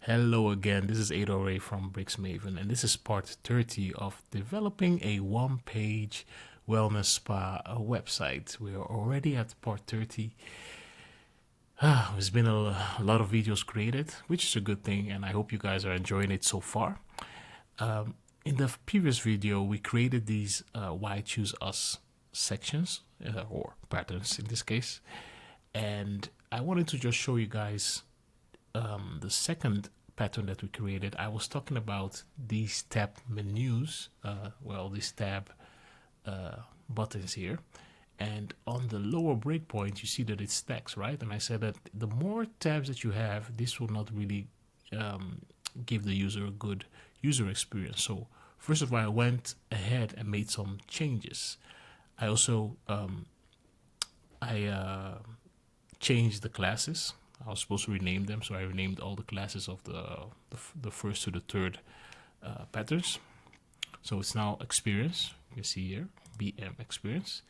Hello again, this is Ray from BricksMaven, and this is part 30 of developing a one-page wellness spa website. We are already at part 30. There's been a lot of videos created, which is a good thing, and I hope you guys are enjoying it so far. In the previous video, we created these Why Choose Us sections, or patterns in this case, and I wanted to just show you guys the second pattern that we created. I was talking about these tab menus, these tab buttons here, and on the lower breakpoint you see that it stacks, right? And I said that the more tabs that you have, this will not really give the user a good user experience. So first of all, I went ahead and made some changes. I also changed the classes. I was supposed to rename them, so I renamed all the classes of the first to the third patterns. So it's now experience. You can see here, BM experience.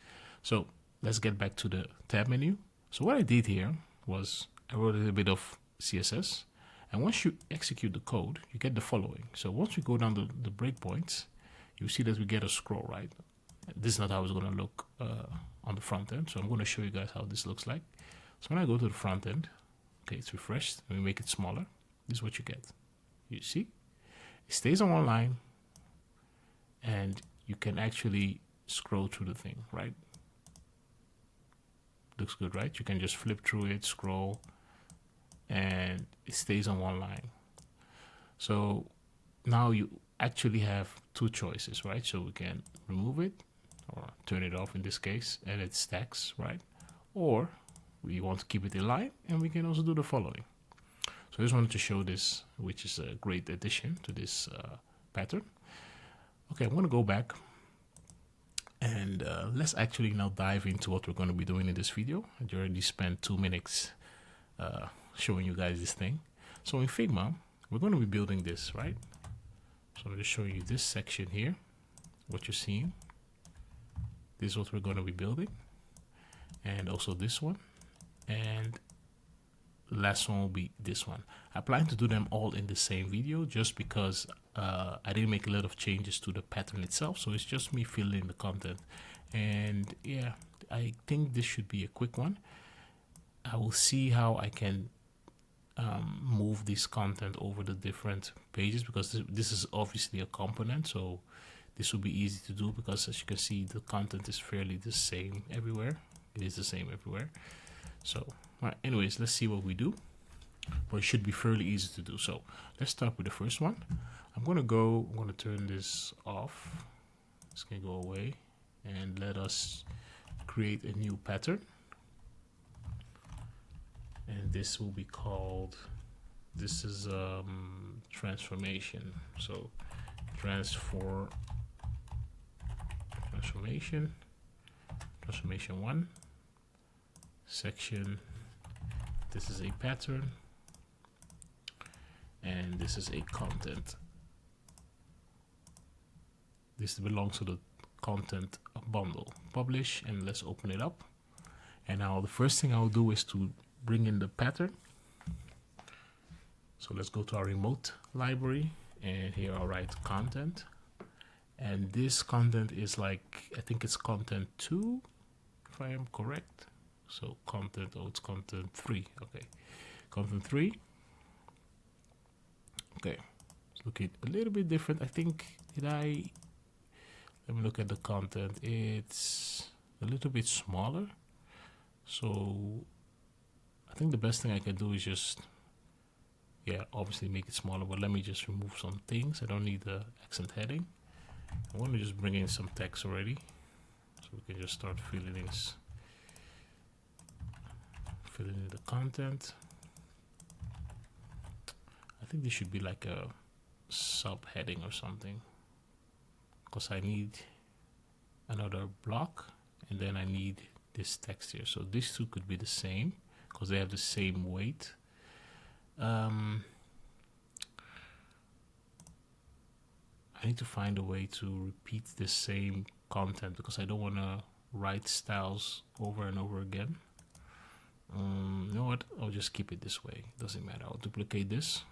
So let's get back to the tab menu. So what I did here was I wrote a little bit of CSS, and once you execute the code, you get the following. So once we go down the breakpoints, you see that we get a scroll, right? This is not how it's going to look on the front end. So I'm going to show you guys how this looks like. So when I go to the front end, okay, it's refreshed, and we make it smaller. This is what you get. You see? It stays on one line, and you can actually scroll through the thing, right? Looks good, right? You can just flip through it, scroll, and it stays on one line. So now you actually have two choices, right? So we can remove it or turn it off in this case, and it stacks, right? Or we want to keep it in line, and we can also do the following. So I just wanted to show this, which is a great addition to this pattern. Okay, I'm going to go back, and let's actually now dive into what we're going to be doing in this video. I already spent 2 minutes showing you guys this thing. So in Figma, we're going to be building this, right? So I'm just showing you this section here, what you're seeing. This is what we're going to be building, and also this one. And the last one will be this one. I plan to do them all in the same video just because I didn't make a lot of changes to the pattern itself, so it's just me filling the content. And yeah, I think this should be a quick one. I will see how I can move this content over the different pages, because this is obviously a component, so this will be easy to do, because as you can see, the content is fairly the same everywhere. It is the same everywhere. So, right, anyways, let's see what we do. But it should be fairly easy to do. So let's start with the first one. I'm going to turn this off. This can go away, and let us create a new pattern. And this will be called, this is transformation. So transformation 1. Section, this is a pattern, and this is a content. This belongs to the content bundle. Publish, and let's open it up. And now the first thing I'll do is to bring in the pattern. So let's go to our remote library, and here I'll write content, and this content is like, I think it's content 2 if I am correct. So content, it's content 3. Okay, content 3. Okay, it's looking a little bit different. I think, let me look at the content. It's a little bit smaller. So I think the best thing I can do is just, obviously make it smaller, but let me just remove some things. I don't need the accent heading. I want to just bring in some text already, so we can just start filling in the content. I think this should be like a subheading or something, because I need another block, and then I need this text here. So these two could be the same because they have the same weight. I need to find a way to repeat the same content, because I don't want to write styles over and over again. You know what, I'll just keep it this way, doesn't matter. I'll duplicate this,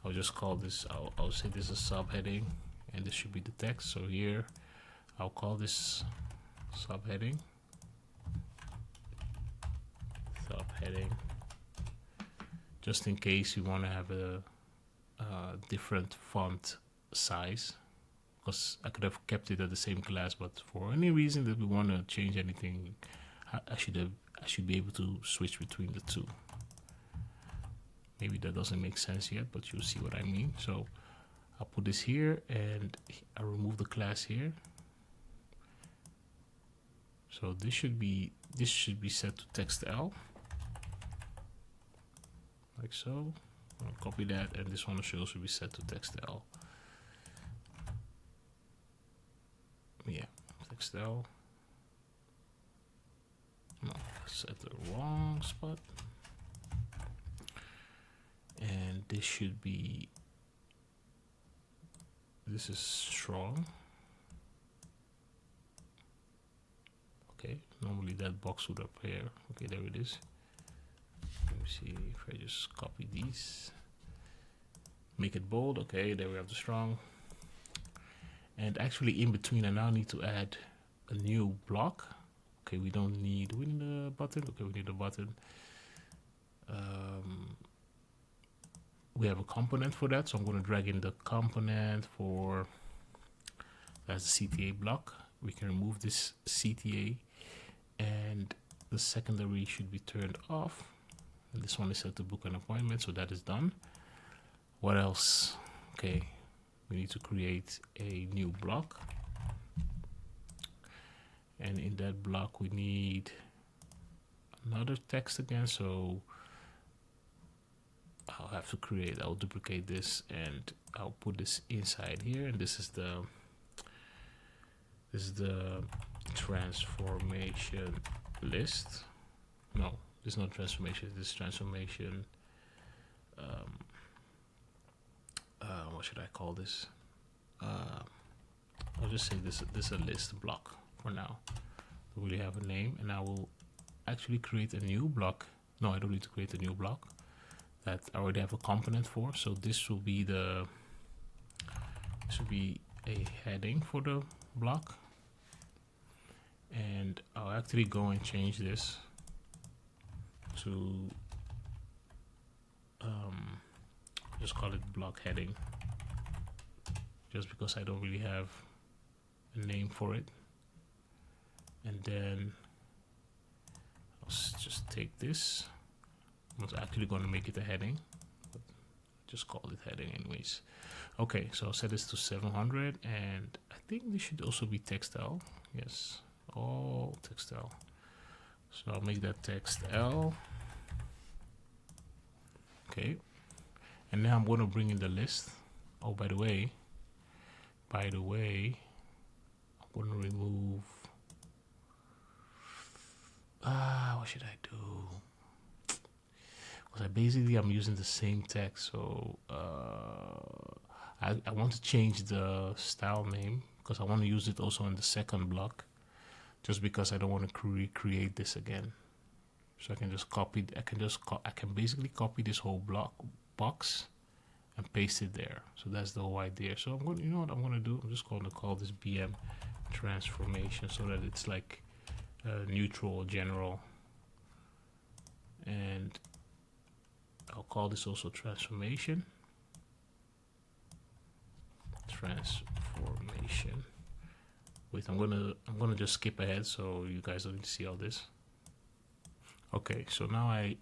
I'll just call this, I'll say this is subheading, and this should be the text. So here I'll call this subheading, just in case you want to have a different font size, because I could have kept it at the same class, but for any reason that we want to change anything, I should be able to switch between the two. Maybe that doesn't make sense yet, but you'll see what I mean. So I'll put this here, and I'll remove the class here. So this should be set to text L, like so. I'll copy that, and this one should also be set to text L. Yeah, text L. No, set the wrong spot. And this should be, this is strong. Okay, normally that box would appear. Okay, there it is. Let me see if I just copy these, make it bold. Okay, there we have the strong. And actually in between, I now need to add a new block. Okay, we need a button. Okay, we need a button. We have a component for that, so I'm going to drag in the component for, that's the CTA block. We can remove this CTA, and the secondary should be turned off. And this one is set to book an appointment, so that is done. What else? Okay, we need to create a new block, and in that block we need another text again. So I'll duplicate this, and I'll put this inside here, and this is the transformation list. No, this is not transformation, this is transformation, what should I call this? I'll just say this is a list block for now. Don't really have a name, and I will actually create a new block. No, I don't need to create a new block. That I already have a component for. So this will be a heading for the block, and I'll actually go and change this to just call it block heading, just because I don't really have a name for it. And then I'll just take this. I'm not actually going to make it a heading, but just call it heading anyways. Okay, so I'll set this to 700, and I think this should also be text L. Yes, all text L. So I'll make that text L. Okay, and now I'm going to bring in the list. Oh, by the way, I'm going to remove, what should I do? Because I'm using the same text, so I want to change the style name, because I want to use it also in the second block, just because I don't want to recreate this again. So I can just copy, I can basically copy this whole box and paste it there. So that's the whole idea. So I'm going to, you know what I'm going to do? I'm just going to call this BM transformation, so that it's like neutral, general, and I'll call this also transformation. Wait, I'm gonna just skip ahead so you guys don't need to see all this. Okay, so now I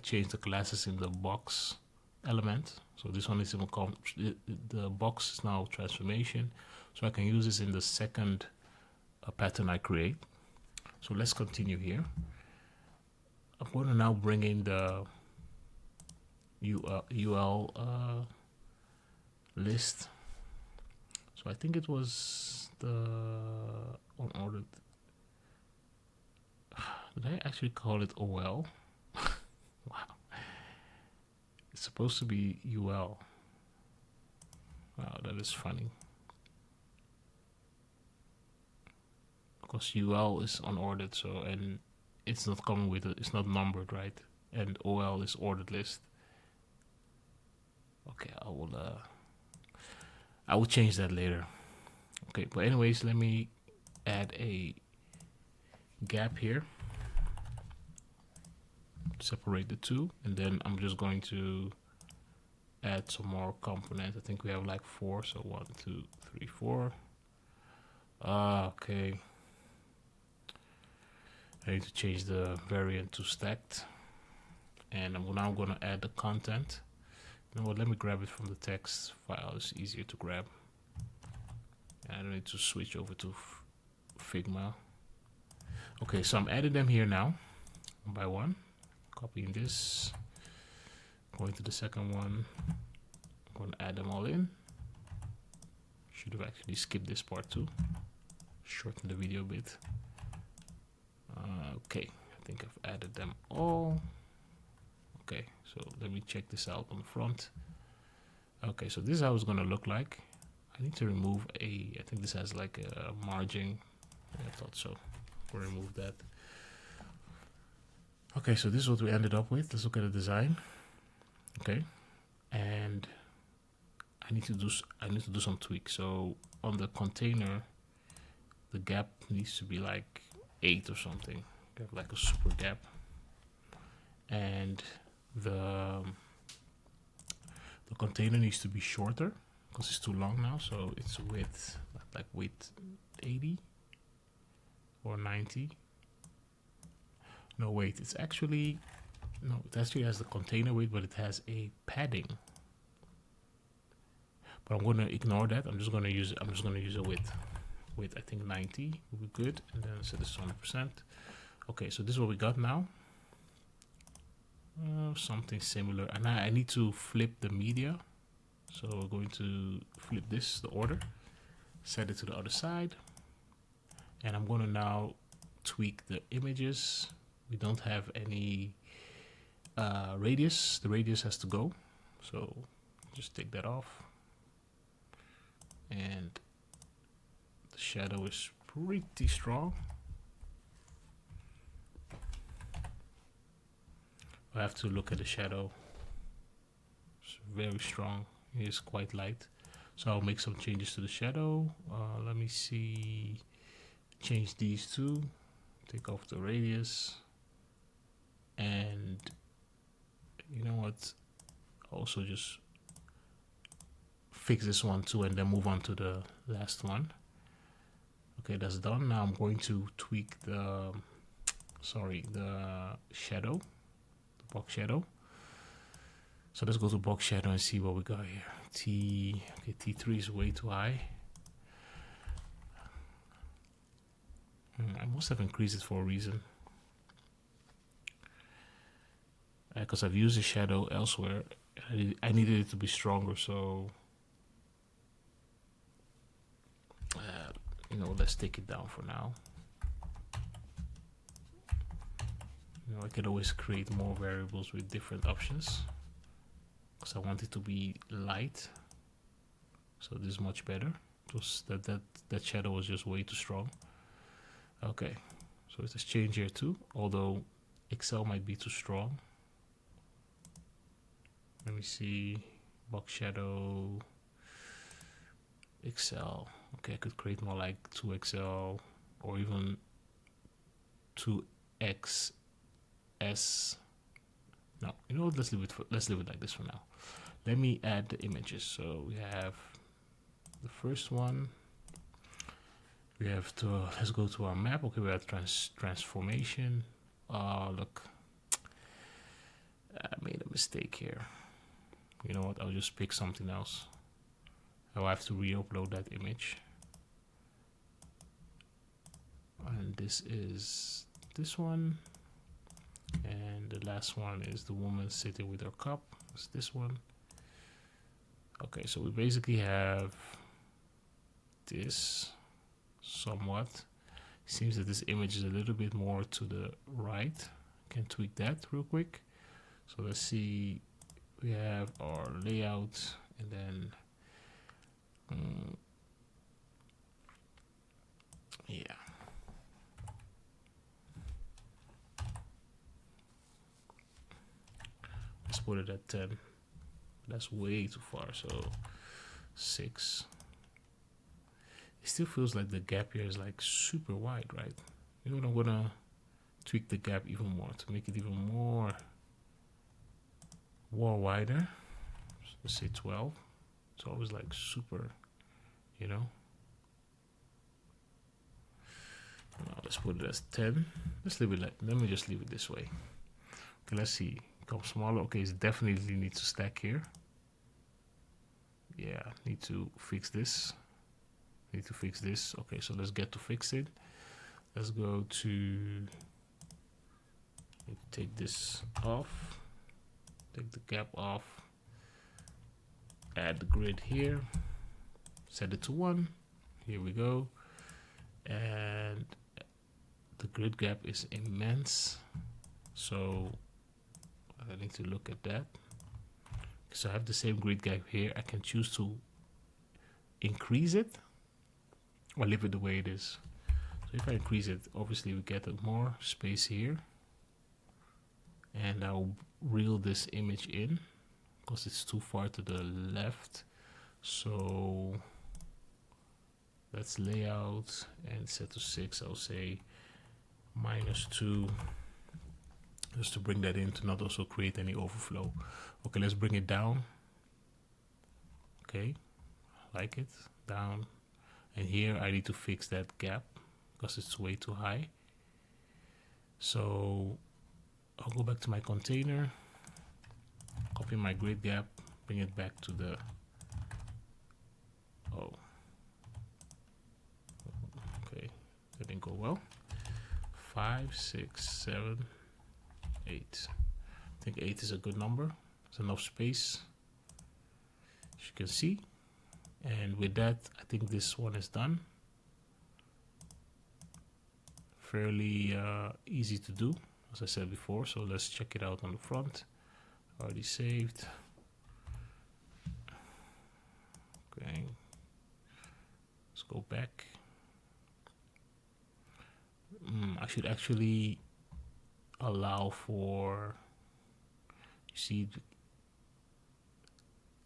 changed the classes in the box element. So this one is the box is now transformation, so I can use this in the second pattern I create. So let's continue here. I'm going to now bring in the UL list. So I think it was the unordered. Did I actually call it OL? Wow. It's supposed to be UL. Wow, that is funny. Because UL is unordered, so, and it's not coming with it, it's not numbered, right? And OL is ordered list. Okay, I will change that later. Okay, but anyways, let me add a gap here, separate the two, and then I'm just going to add some more components. I think we have like 4, so 1, 2, 3, 4. Okay. I need to change the variant to stacked, and I'm now going to add the content. You know what? Let me grab it from the text file. It's easier to grab. I don't need to switch over to Figma. Okay, so I'm adding them here now, one by one. Copying this, going to the second one. I'm going to add them all in. Should have actually skipped this part too. Shorten the video a bit. Okay, I think I've added them all. Okay, so let me check this out on the front. Okay, so this is how it's going to look like. I need to remove I think this has like a margin. I thought so. We'll remove that. Okay, so this is what we ended up with. Let's look at the design. Okay, and I need to do some tweaks. So on the container, the gap needs to be like 8 or something. Have like a super gap, and the container needs to be shorter because it's too long now. So it's width, like width 80 or 90. No, wait, it actually has the container width, but it has a padding. But I'm going to ignore that. I'm just going to use a width. Width, I think 90 will be good, and then set this to 100%. Okay, so this is what we got now. Something similar, and I need to flip the media. So we're going to flip this, the order, set it to the other side, and I'm going to now tweak the images. We don't have any radius. The radius has to go, so just take that off. And the shadow is pretty strong. I have to look at the shadow. It's very strong. It is quite light. So I'll make some changes to the shadow. Let me see. Change these two. Take off the radius. And you know what? Also just fix this one too, and then move on to the last one. Okay, that's done. Now I'm going to tweak the shadow. Box shadow. So let's go to box shadow and see what we got here. T3 is way too high. I must have increased it for a reason. Because I've used the shadow elsewhere. I needed it to be stronger, so let's take it down for now. I can always create more variables with different options, because I want it to be light. So this is much better. Just that shadow was just way too strong. Okay, so let's change here too, although Excel might be too strong. Let me see, box shadow, Excel. Okay, I could create more like 2XL or even 2XS. No, you know what? Let's leave it like this for now. Let me add the images. So we have the first one. We have to let's go to our map. Okay, we have transformation. Look, I made a mistake here. You know what? I'll just pick something else. I'll have to re-upload that image. And this is this one. And the last one is the woman sitting with her cup. It's this one. Okay, so we basically have this somewhat. Seems that this image is a little bit more to the right. Can tweak that real quick. So let's see. We have our layout, and then yeah. Let's put it at 10. That's way too far. So 6. It still feels like the gap here is like super wide, right? You know what, I'm gonna tweak the gap even more to make it even more wider. So let's say 12. It's always like super, you know. Now let's put it as 10. Let's leave it like, let me just leave it this way. Okay, let's see. Become smaller. Okay, it definitely needs to stack here. Yeah, need to fix this. Okay, so let's get to fix it. Let's go to take this off, take the gap off, add the grid here, set it to 1. Here we go. And the grid gap is immense, so I need to look at that. So I have the same grid gap here. I can choose to increase it or leave it the way it is. So if I increase it, obviously we get more space here, and I'll reel this image in because it's too far to the left. So let's layout and set to 6. I'll say -2, just to bring that in to not also create any overflow. Okay, let's bring it down. Okay, like it, down. And here I need to fix that gap because it's way too high. So I'll go back to my container, copy my grid gap, bring it back to the, oh, okay, that didn't go well. 5, 6, 7, 8. I think 8 is a good number. It's enough space, as you can see. And with that, I think this one is done. Fairly easy to do, as I said before. So let's check it out on the front. Already saved. Okay, let's go back. I should actually allow for, you see,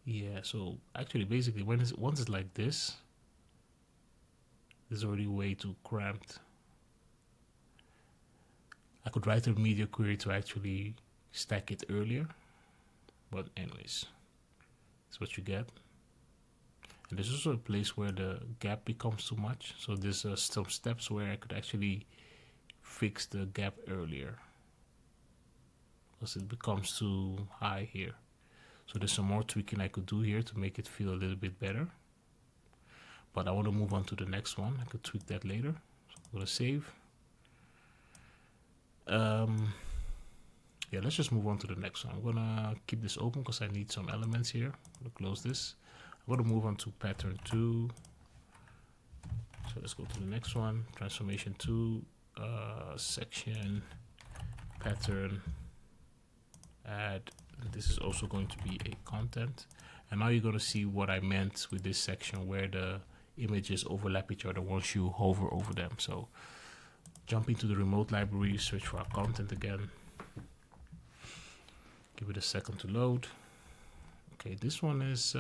yeah, so actually basically once it's like this is already way too cramped. I could write a media query to actually stack it earlier, but anyways, that's what you get. And there's also a place where the gap becomes too much, so there's some steps where I could actually fix the gap earlier because it becomes too high here. So there's some more tweaking I could do here to make it feel a little bit better. But I want to move on to the next one. I could tweak that later. So I'm going to save. Yeah, let's just move on to the next one. I'm going to keep this open because I need some elements here. I'm going to close this. I'm going to move on to pattern 2. So let's go to the next one. Transformation 2, section, pattern, add. This is also going to be a content. And now you're going to see what I meant with this section where the images overlap each other once you hover over them. So jump into the remote library, search for our content again. Give it a second to load. Okay, this one is,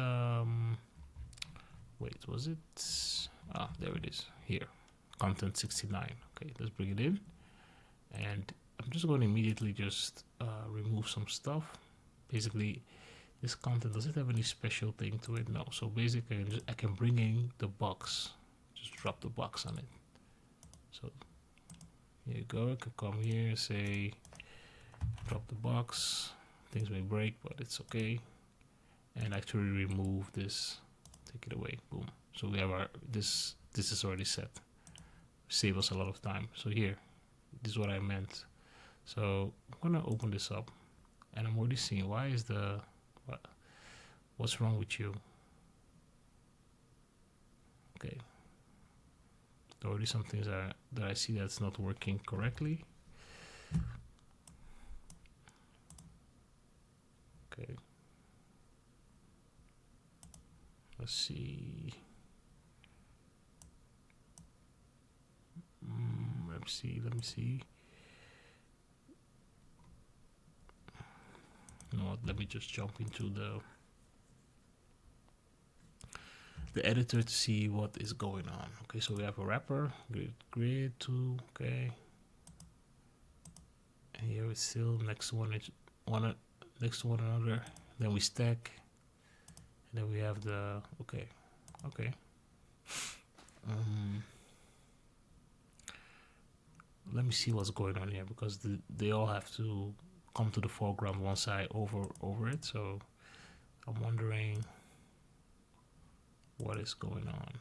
wait, was it? Ah, there it is, here, content 69. Okay, let's bring it in. And I'm just going to immediately just remove some stuff. Basically, this content, does it have any special thing to it? No. So basically, I can bring in the box, just drop the box on it. So here you go. I could come here and say, drop the box. Things may break, but it's okay. And actually remove this, take it away. Boom. So we have our this is already set. Save us a lot of time. So here, this is what I meant. So I'm gonna open this up, and I'm already seeing why is the what's wrong with you? Okay, there are already some things that I see that's not working correctly. Okay, let's see. Let me see. You know what? Let me just jump into the the editor to see what is going on. Okay, so we have a wrapper, grid 2, okay. And here it's still next to next to one another. Then we stack, and then we have the, okay. Let me see what's going on here, because they all have to come to the foreground once I over it. So I'm wondering what is going on.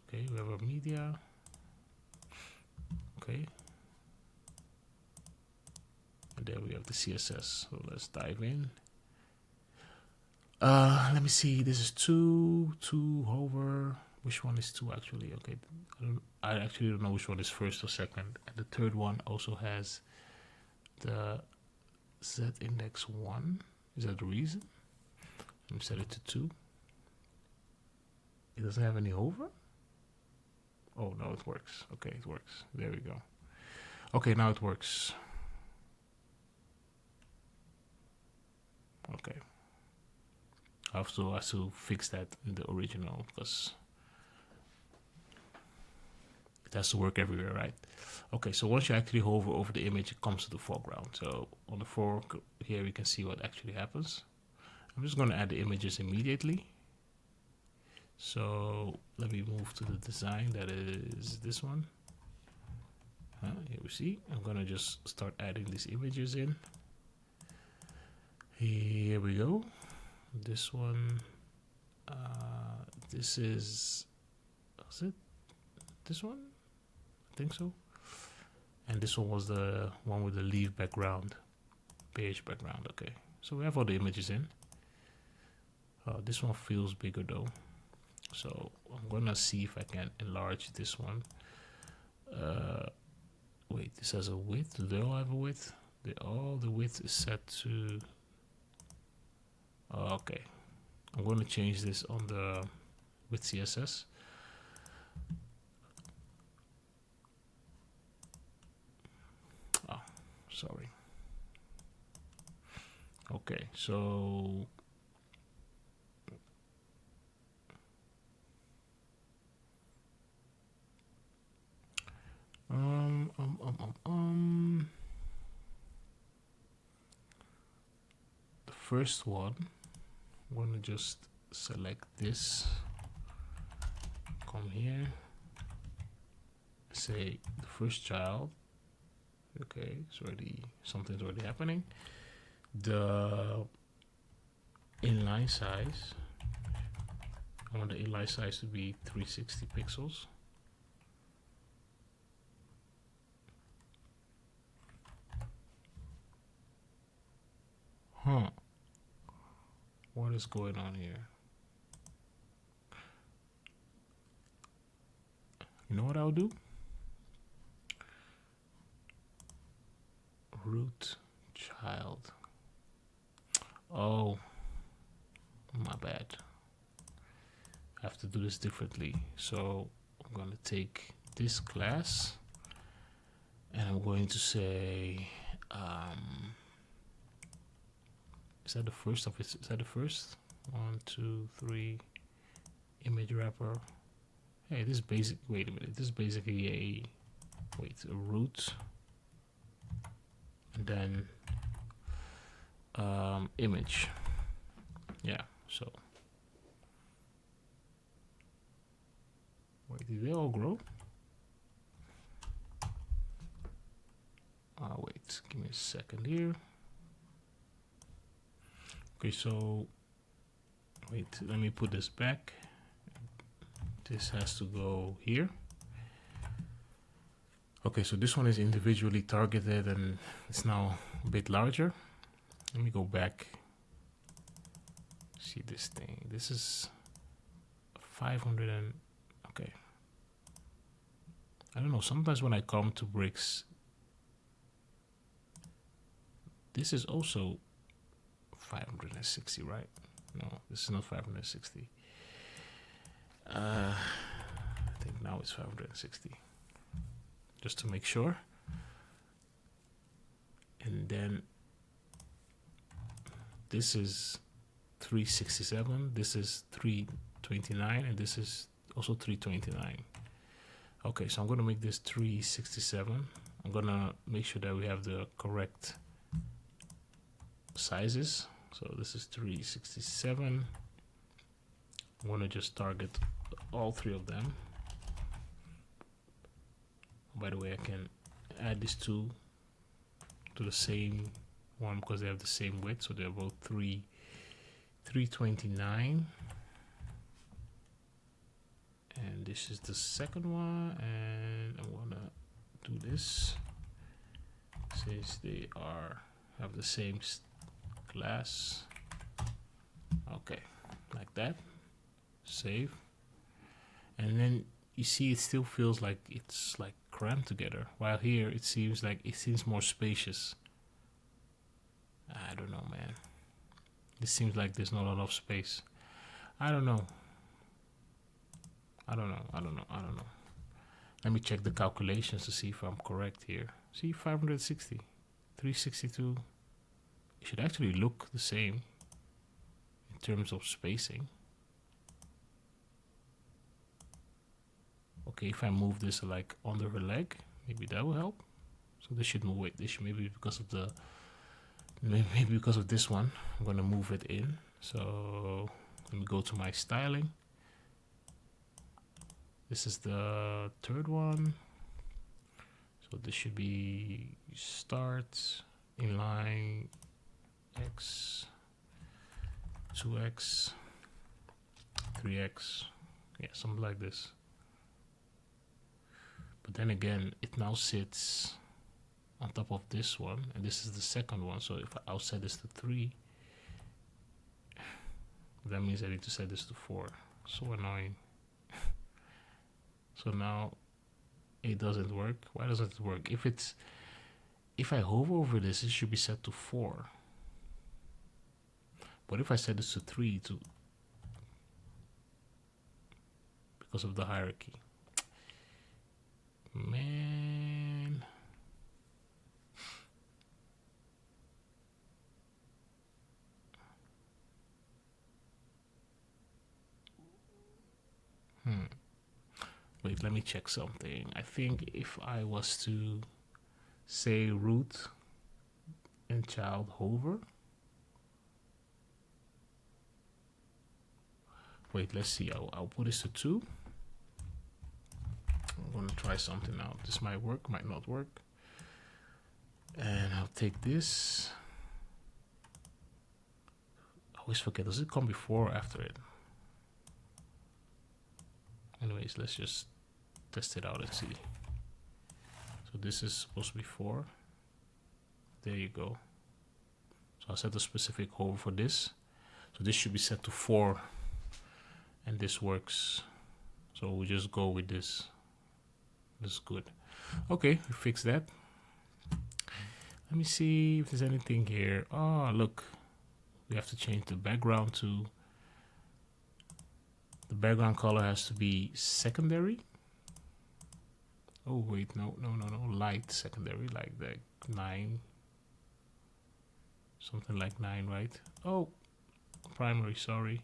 Okay, we have our media. Okay. And there we have the CSS. So let's dive in. Let me see. This is 2 hover. Which one is 2 actually? Okay, I actually don't know which one is first or second. And the third one also has the Z index 1. Is that the reason? Let me set it to 2. It doesn't have any hover? Oh no, it works. Okay, it works. There we go. Okay, now it works. Okay. I have to fix that in the original, because it has to work everywhere, right? Okay, so once you actually hover over the image, it comes to the foreground. So on the fork here, we can see what actually happens. I'm just going to add the images immediately. So let me move to the design, that is this one. Here we see. I'm going to just start adding these images in. Here we go. This one, this is it this one? I think so. And this one was the one with the leaf background, page background. Okay, so we have all the images in. This one feels bigger though, so I'm gonna see if I can enlarge this one. Wait, this has a width. Do they all have a width? The width is set to. Okay, I'm going to change this on the with CSS. Oh, sorry. Okay, so the first one, I'm going to just select this, come here, say the first child. Okay, it's already, something's already happening. The inline size, I want the inline size to be 360 pixels. What is going on here? You know what I'll do? Root child. Oh, my bad. I have to do this differently. So I'm going to take this class and I'm going to say, is that the first of it? Is that the first? 1, 2, 3, image wrapper. Hey, this is basic. Wait a minute. This is basically a root, and then image. Yeah. So wait, did they all grow? Wait. Give me a second here. Okay, so wait, let me put this back. This has to go here. Okay, so this one is individually targeted and it's now a bit larger. Let me go back. See this thing. This is 500 and okay. I don't know, sometimes when I come to Bricks, this is also 560, right? No, this is not 560. I think now it's 560. Just to make sure. And then this is 367. This is 429, and this is also 329. Okay, so I'm gonna make this 367. I'm gonna make sure that we have the correct sizes. So this is 367. I'm gonna just target all three of them. By the way, I can add these two to the same one because they have the same width, so they're both 329. And this is the second one, and I'm gonna do this since they have the same class. Okay, like that. Save. And then you see it still feels like it's like crammed together, while here it seems more spacious. I don't know, man. It seems like there's not enough space. I don't know. Let me check the calculations to see if I'm correct here. See, 560, 362. It should actually look the same in terms of spacing. Okay, if I move this like under her leg, maybe that will help. So this should move. Wait, this should maybe because of this one. I'm gonna move it in. So let me go to my styling. This is the third one. So this should be start, inline, X, 2X, 3X. Yeah, something like this. But then again, it now sits on top of this one, and this is the second one. So if I'll set this to 3, that means I need to set this to 4. So annoying. So now it doesn't work. Why doesn't it work? If I hover over this, it should be set to 4. But if I set this to 3, because of the hierarchy, man. Wait, let me check something. I think if I was to say root and child hover. Wait, let's see. I'll put this to 2. I'm gonna try something out. This might work, might not work. And I'll take this. I always forget, does it come before or after it? Anyways, let's just test it out and see. So this is supposed to be 4. There you go. So I'll set a specific hover for this. So this should be set to 4. And this works. So we just go with this. This is good. Okay, we fixed that. Let me see if there's anything here. Oh, look. We have to change the background to... The background color has to be secondary. Oh, wait, no. Light secondary, like the 9. Something like 9, right? Oh, primary, sorry.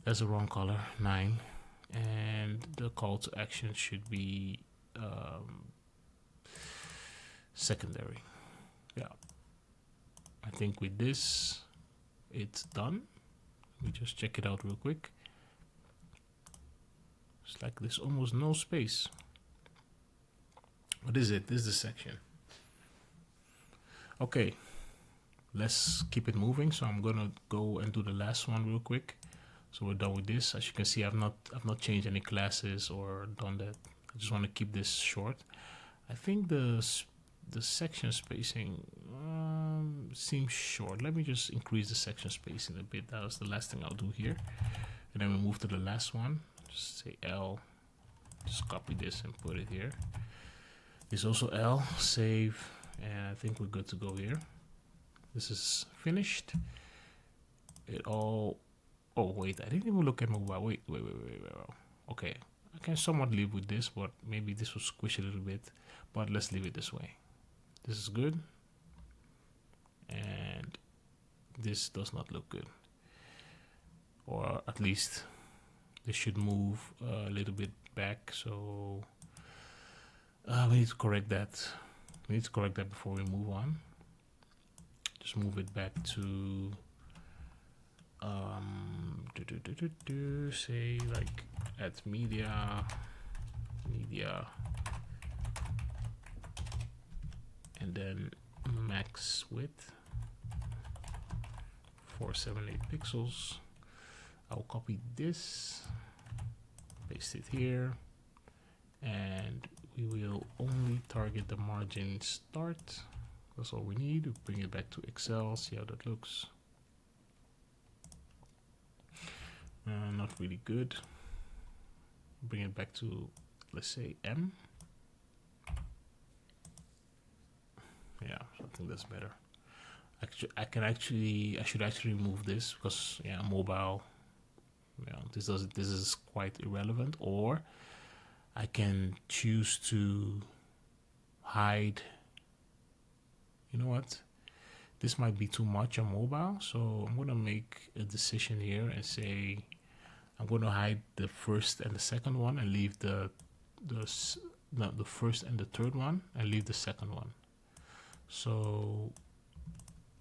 That's the wrong color, 9. And the call to action should be secondary. Yeah. I think with this, it's done. Let me just check it out real quick. It's like there's almost no space. What is it? This is the section. Okay, let's keep it moving. So I'm gonna go and do the last one real quick. So we're done with this. As you can see, I've not changed any classes or done that. I just want to keep this short. I think the section spacing seems short. Let me just increase the section spacing a bit. That was the last thing I'll do here. And then we move to the last one. Just say L. Just copy this and put it here. This also L. Save. And I think we're good to go here. This is finished. It all... Oh, wait. I didn't even look at mobile. Wait. Okay. I can somewhat live with this, but maybe this will squish a little bit. But let's leave it this way. This is good. And this does not look good. Or at least This should move a little bit back, so we need to correct that. We need to correct that before we move on. Just move it back to say like at media, and then max width 478 pixels. I'll copy this, paste it here, and we will only target the margin start. That's all we need. We bring it back to Excel, see how that looks. Not really good. Bring it back to, let's say, M. Yeah, I think that's better. Actually, I should actually remove this because yeah, mobile. Yeah, this is quite irrelevant. Or I can choose to hide. You know what? This might be too much on mobile, so I'm gonna make a decision here and say I'm gonna hide the first and the second one and leave the first and the third one and leave the second one. So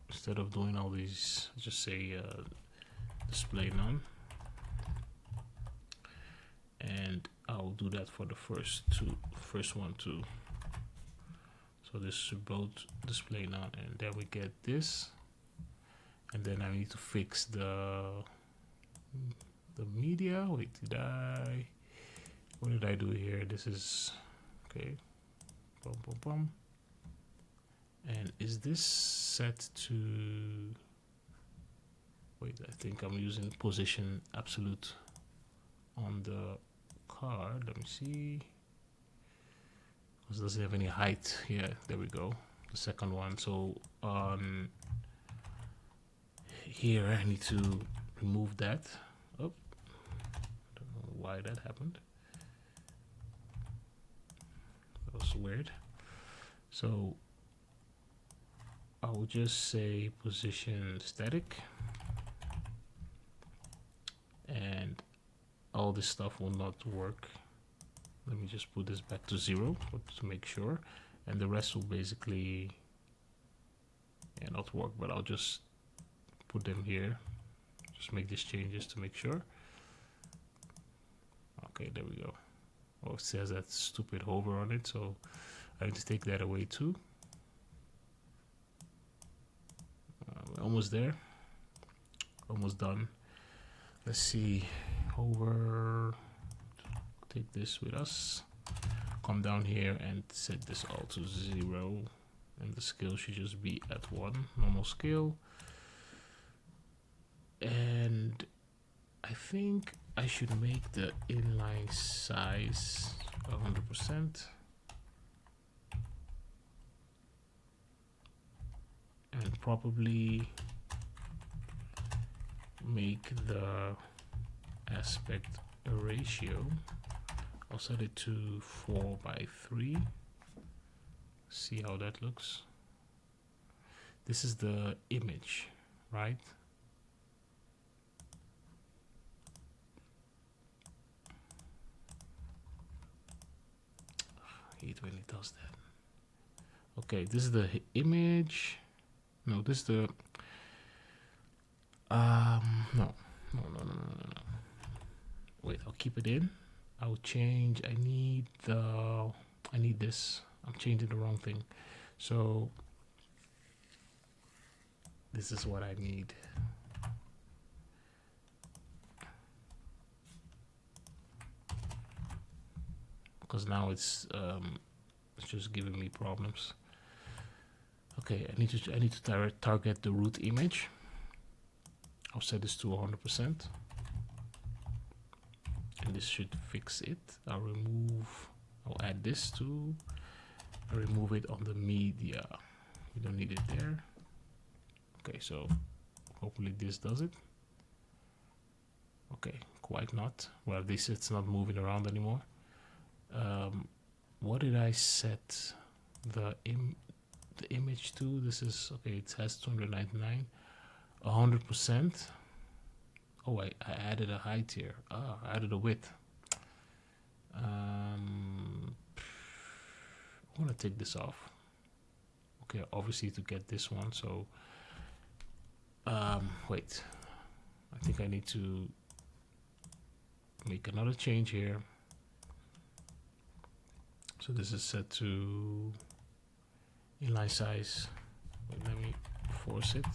instead of doing all these, just say display none, and I'll do that for the first one too. So this should both display none, and then we get this, and then I need to fix the media. Wait, what did I do here? This is okay. Boom, boom, boom. And is this set to, wait, I think I'm using position absolute on the card. Let me see. Because it doesn't have any height. Yeah, there we go. The second one. So here I need to remove that. Oh, don't know why that happened. That was weird. So I will just say position static, and all this stuff will not work. Let me just put this back to 0 to make sure, and the rest will basically not work, but I'll just put them here. Just make these changes to make sure. Okay, there we go. Oh, it says that stupid hover on it, so I need to take that away too. We're almost there. Almost done. Let's see. Hover. Take this with us. Come down here and set this all to 0. And the scale should just be at 1. Normal scale. And I think I should make the inline size 100%. And probably make the aspect ratio. I'll set it to 4:3. See how that looks. This is the image, right? I hate when it does that. Okay, this is the image. No, this is the no. Wait, I'll keep it in. I'll change. I need this. I'm changing the wrong thing. So this is what I need. Because now it's just giving me problems. Okay, I need to target the root image. I'll set this to 100%. And this should fix it. I'll add this too. I'll remove it on the media. We don't need it there. Okay, so hopefully this does it. Okay, quite not. Well, it's not moving around anymore. What did I set the image to? This is okay. It has 299, 100%. Oh, I added a height here. Oh, I added a width. I'm gonna take this off. Okay, obviously to get this one. So, wait. I think I need to make another change here. So this is set to inline size. Wait, let me force it.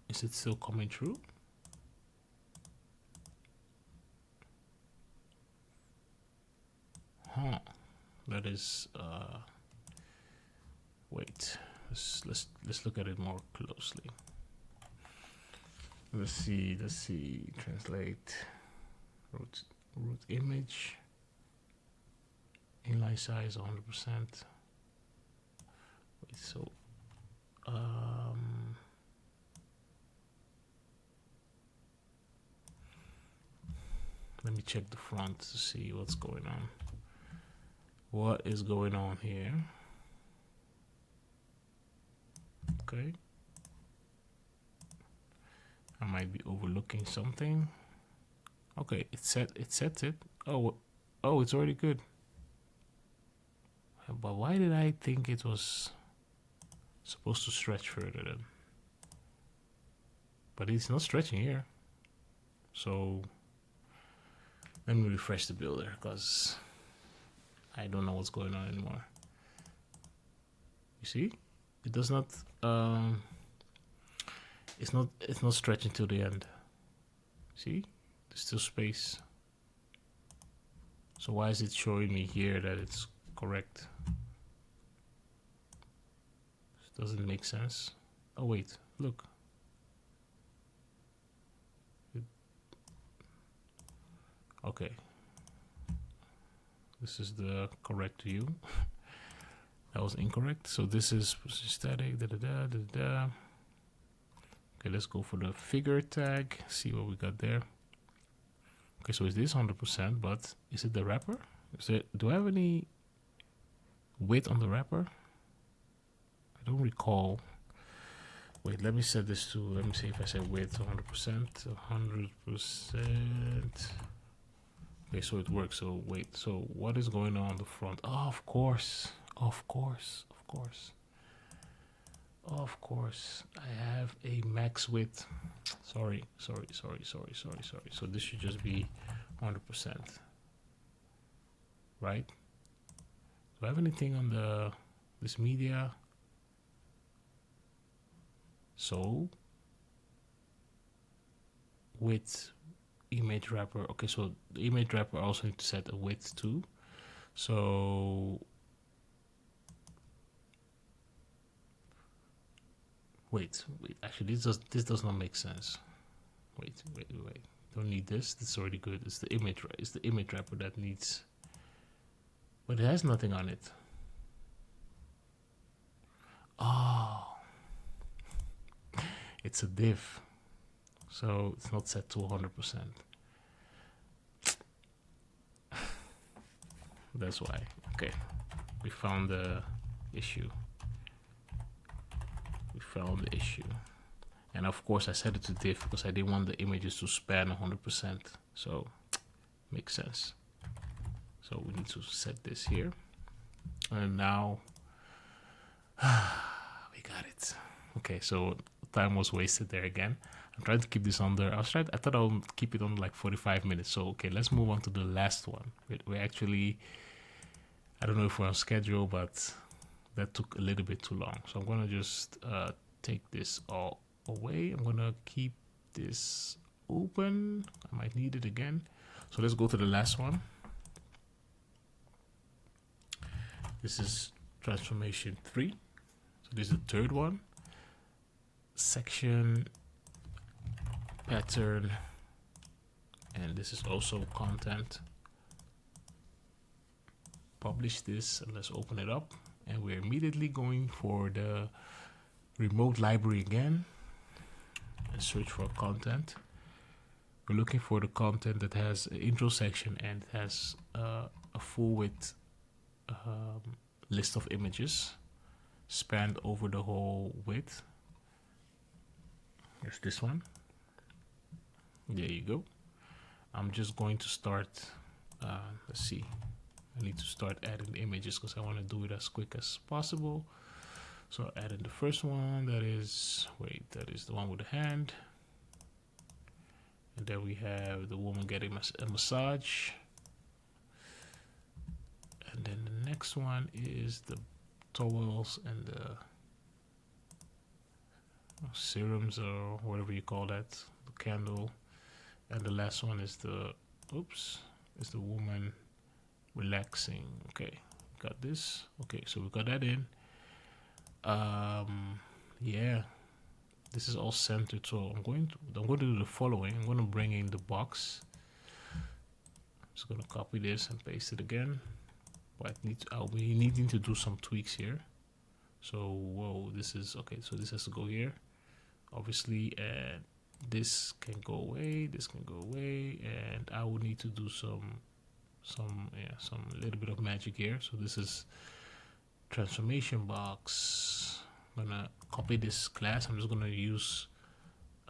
Is it still coming through? Huh. That is wait. Let's look at it more closely. Let's see. Translate root image. Inline size 100%. Wait, so let me check the front to see what's going on. What is going on here? Okay. I might be overlooking something. Okay, it sets it. Oh, it's already good. But why did I think it was supposed to stretch further then? But it's not stretching here. So let me refresh the builder because I don't know what's going on anymore. You see, it does not. It's not stretching to the end. See, there's still space. So why is it showing me here that it's correct? This doesn't make sense. Oh wait, look. Okay. This is the correct view. That was incorrect. So this is static. Okay, let's go for the figure tag. See what we got there. Okay, so is this 100%? But is it the wrapper? Do I have any width on the wrapper? I don't recall. Wait, let me set this to. Let me see if I say width 100%. 100%. Okay, so it works. So wait, so what is going on the front? Oh, of course. I have a max width. Sorry. So this should just be 100%. Right? Do I have anything on this media? So width image wrapper. Okay, so the image wrapper also need to set a width too. So wait. Actually, this does not make sense. Wait. Don't need this. This is already good. It's the image wrapper that needs. But it has nothing on it. Oh, it's a div. So it's not set to 100%. That's why. Okay, we found the issue. And of course I set it to div because I didn't want the images to span 100%. So makes sense. So we need to set this here. And now we got it. Okay, so time was wasted there again. I'm trying to keep this under. I thought I'll keep it on like 45 minutes. So okay, let's move on to the last one. We actually, I don't know if we're on schedule, but that took a little bit too long. So I'm gonna just take this all away. I'm gonna keep this open. I might need it again. So let's go to the last one. This is transformation 3. So this is the third one. Section, pattern, and this is also content. Publish this and let's open it up. And we're immediately going for the remote library again and search for content. We're looking for the content that has an intro section and has a full width list of images spanned over the whole width. Here's this one. There you go. I'm just going to start, let's see, I need to start adding the images because I want to do it as quick as possible. So I added the first one, that is the one with the hand. And then we have the woman getting a massage. And then the next one is the towels and the serums or whatever you call that, the candle. And the last one is the woman relaxing. Okay, got this. Okay, so we got that in. Yeah, this is all centered. So I'm going to do the following. I'm going to bring in the box. I'm just going to copy this and paste it again. But I'll be needing to do some tweaks here. So whoa, this is okay. So this has to go here, obviously, and this can go away. This can go away, and I will need to do some little bit of magic here. So this is transformation box. I'm gonna copy this class. I'm just gonna use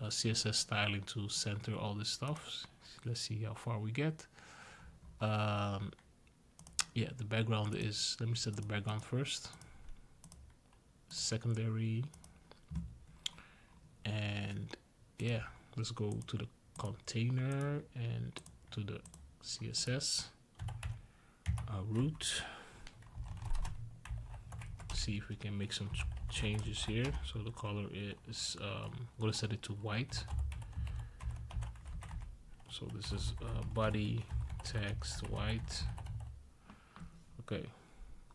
CSS styling to center all this stuff. Let's see how far we get. Yeah, the background is, let me set the background first. Secondary. And yeah, let's go to the container and to the CSS root. See if we can make some changes here. So the color is, I'm gonna set it to white. So this is body text white. Okay,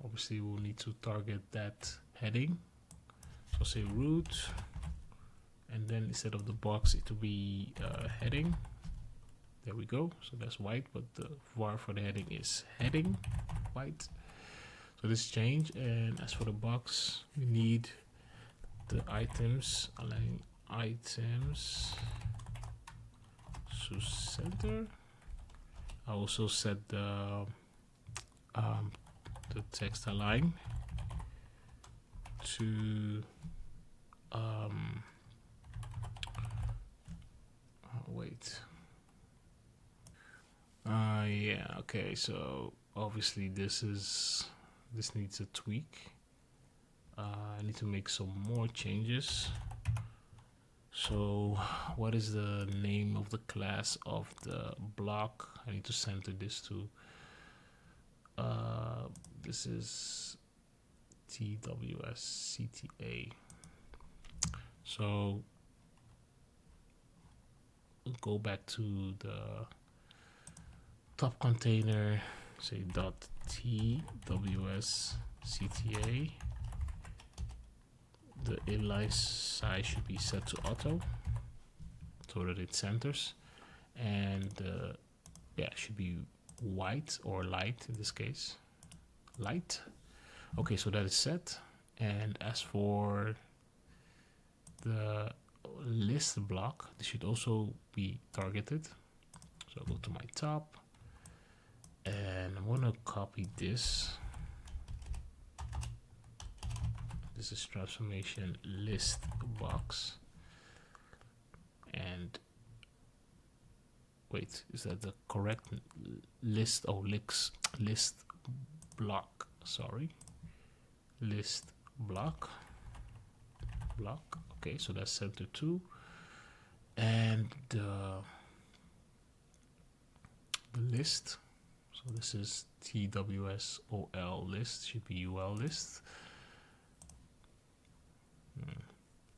obviously we'll need to target that heading. So say root, and then instead of the box it will be heading. There we go. So that's white, but the var for the heading is heading white. So this change. And as for the box, we need the items, align items to center. I also set the text align to wait. Yeah, okay, so obviously this needs a tweak. I need to make some more changes. So what is the name of the class of the block? I need to center this to this is TWSCTA. So go back to the top container, say .TWSCTA. The inline size should be set to auto so that it centers, and yeah, it should be white or light in this case. Light. Okay, so that is set. And as for the list block, this should also be targeted. So I'll go to my top and I'm gonna copy this. This is transformation list box. And wait, is that the correct list? Oh, list block, sorry. List block. Okay, so that's center 2. And the list, so this is TWSOL list, should be UL list.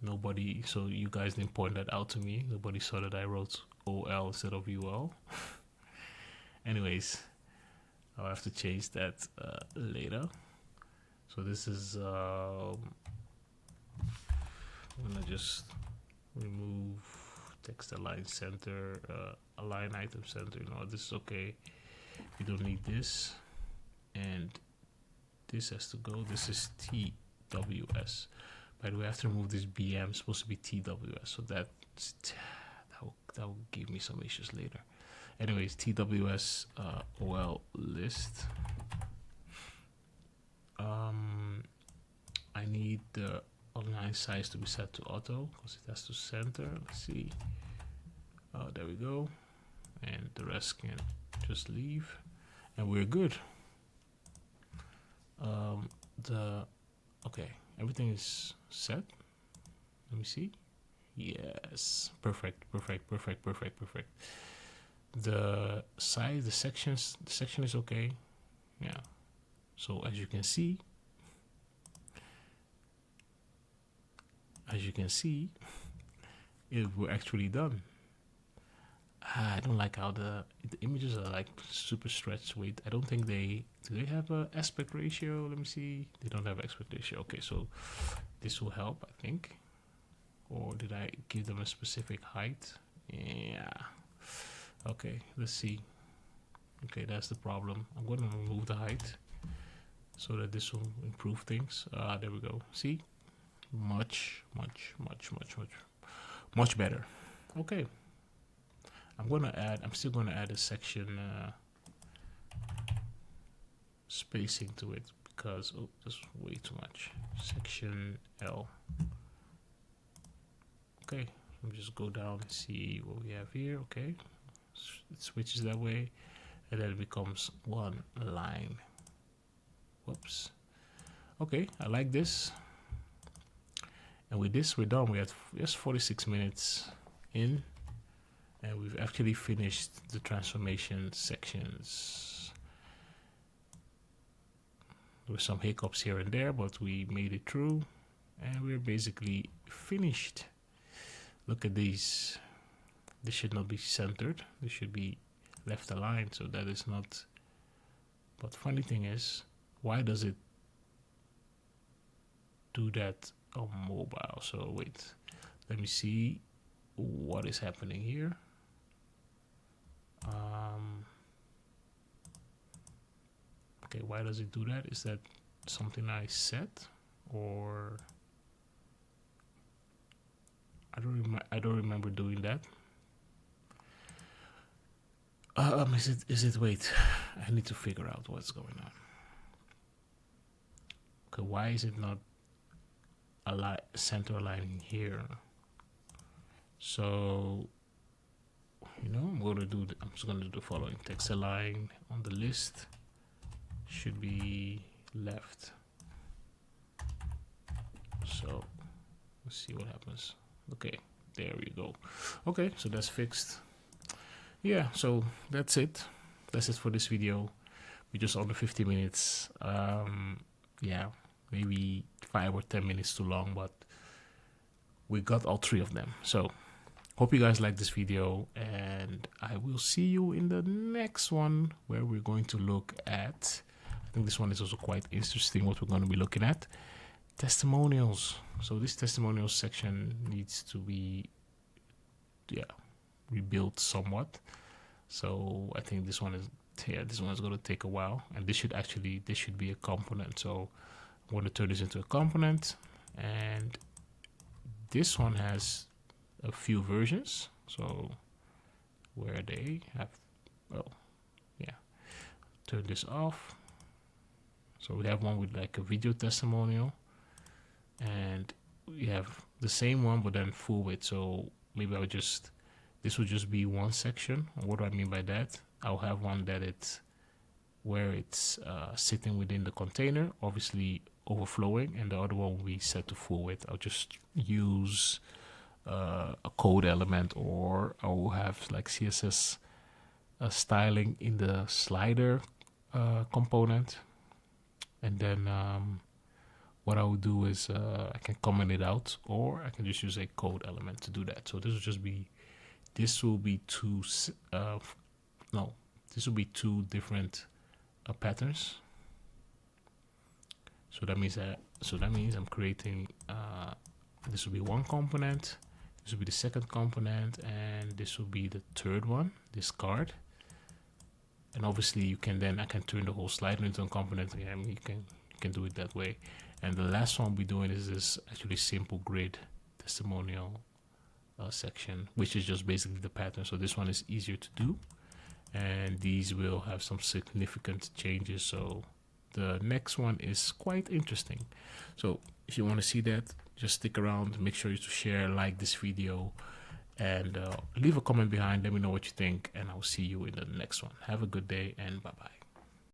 Nobody, so you guys didn't point that out to me. Nobody saw that I wrote OL instead of UL. Anyways, I'll have to change that later. So this is, I'm gonna just remove text align center, align item center. No, this is okay. We don't need this. And this has to go. This is TWS. By the way, I have to remove this BM. It's supposed to be TWS. So that will give me some issues later. Anyways, TWS OL list. I need the align size to be set to auto because it has to center. Let's see. Oh, there we go. And the rest can just leave, and we're good. Okay, everything is set. Let me see. Yes, perfect. The size, the section is okay. Yeah. So as you can see, we're actually done. I don't like how the images are like super stretched. Wait, I don't think do they have a aspect ratio? Let me see. They don't have aspect ratio. Okay, so this will help, I think. Or did I give them a specific height? Yeah. Okay, let's see. Okay, that's the problem. I'm going to remove the height so that this will improve things. There we go. See? Much better. Okay. I'm still gonna add a section spacing to it because that's way too much. Section L. Okay, let me just go down and see what we have here. Okay, it switches that way, and then it becomes one line. Whoops. Okay, I like this. And with this, we're done. We had just 46 minutes in. And we've actually finished the transformation sections. There were some hiccups here and there, but we made it through. And we're basically finished. Look at these. This should not be centered. This should be left aligned, so that is not. But funny thing is, why does it do that on mobile? So wait, let me see what is happening here. Okay, why does it do that? Is that something I set, or I don't remember doing that. Is it wait, I need to figure out what's going on. Okay, why is it not center aligning here? So I'm just gonna do the following. Text align on the list should be left. So let's see what happens. Okay, there we go. Okay, so that's fixed. Yeah, so that's it for this video. We're just under 50 minutes. Yeah, maybe 5 or 10 minutes too long, but we got all 3 of them. So hope you guys like this video, and I will see you in the next one where we're going to look at, I think this one is also quite interesting, what we're going to be looking at, testimonials. So this testimonials section needs to be rebuilt somewhat. So I think this one is going to take a while, and this should be a component. So I'm going to turn this into a component, and this one has a few versions. So where they have, turn this off. So we have one with like a video testimonial, and we have the same one but then full width. So maybe this will just be one section. And what do I mean by that? I'll have one that it's sitting within the container, obviously overflowing, and the other one will be set to full width. I'll just use a code element, or I will have like CSS styling in the slider component, and then what I will do is I can comment it out, or I can just use a code element to do that. So this will be two different patterns. So that means I'm creating this will be one component, this will be the second component, and this will be the third one, this card. And obviously I can turn the whole slider into a component again. You can do it that way. And the last one we're doing is this actually simple grid testimonial section, which is just basically the pattern. So this one is easier to do, and these will have some significant changes. So the next one is quite interesting. So if you want to see that, just stick around. Make sure you to share, like this video, and leave a comment behind. Let me know what you think, and I'll see you in the next one. Have a good day, and bye bye.